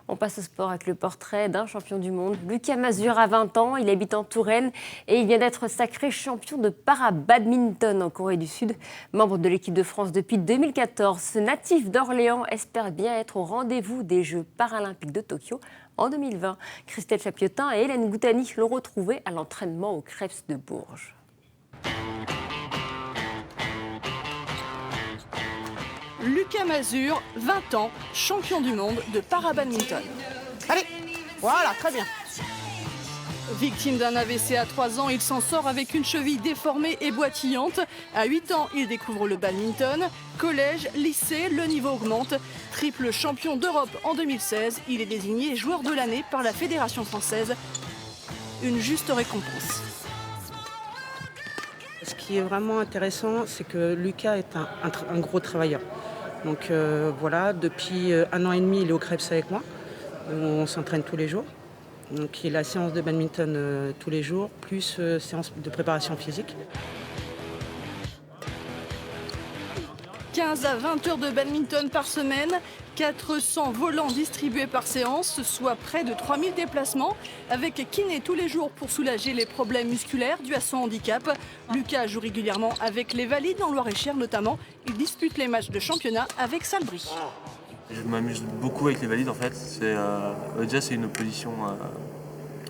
On passe au sport avec le portrait d'un champion du monde. Lucas Mazur a 20 ans, il habite en Touraine et il vient d'être sacré champion de para-badminton en Corée du Sud. Membre de l'équipe de France depuis 2014, ce natif d'Orléans espère bien être au rendez-vous des Jeux paralympiques de Tokyo en 2020. Christelle Chapiotin et Hélène Goutani l'ont retrouvé à l'entraînement au Krebs de Bourges. Lucas Mazur, 20 ans, champion du monde de para-badminton. Allez, voilà, très bien. Victime d'un AVC à 3 ans, il s'en sort avec une cheville déformée et boitillante. À 8 ans, il découvre le badminton. Collège, lycée, le niveau augmente. Triple champion d'Europe en 2016, il est désigné joueur de l'année par la Fédération française. Une juste récompense. Ce qui est vraiment intéressant, c'est que Lucas est un gros travailleur. Donc voilà, depuis 1 an et demi, il est au Krebs avec moi. On s'entraîne tous les jours. Donc il y a la séance de badminton tous les jours, plus séance de préparation physique. 15 à 20 heures de badminton par semaine, 400 volants distribués par séance, soit près de 3000 déplacements, avec kiné tous les jours pour soulager les problèmes musculaires dus à son handicap. Lucas joue régulièrement avec les valides en Loir-et-Cher notamment. Il dispute les matchs de championnat avec Salbris. Je m'amuse beaucoup avec les valides en fait. Déjà c'est une opposition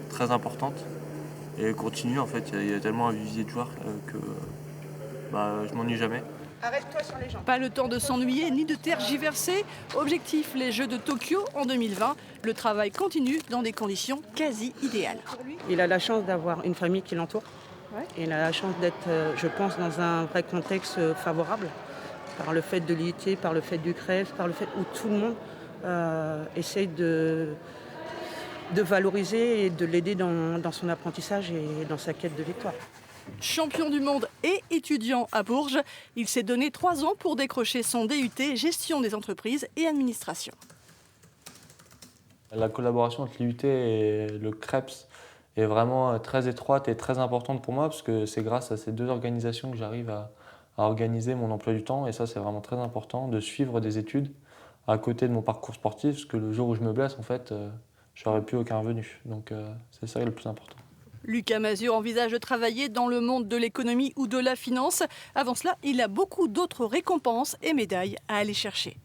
très importante et continue en fait. Il y a tellement un vivier de joueurs que je m'ennuie jamais. Arrête-toi sur les jambes. Pas le temps de s'ennuyer ni de tergiverser. Objectif, les Jeux de Tokyo en 2020. Le travail continue dans des conditions quasi idéales. Il a la chance d'avoir une famille qui l'entoure. Il a la chance d'être, je pense, dans un vrai contexte favorable. Par le fait de l'IT, par le fait du Krebs, par le fait où tout le monde essaye de valoriser et de l'aider dans son apprentissage et dans sa quête de victoire. Champion du monde et étudiant à Bourges, il s'est donné 3 ans pour décrocher son DUT Gestion des entreprises et administration. La collaboration entre l'IUT et le Krebs est vraiment très étroite et très importante pour moi parce que c'est grâce à ces deux organisations que j'arrive à organiser mon emploi du temps et ça c'est vraiment très important de suivre des études à côté de mon parcours sportif parce que le jour où je me blesse en fait j'aurais plus aucun revenu donc c'est ça le plus important. Lucas Mazur envisage de travailler dans le monde de l'économie ou de la finance. Avant cela, il a beaucoup d'autres récompenses et médailles à aller chercher.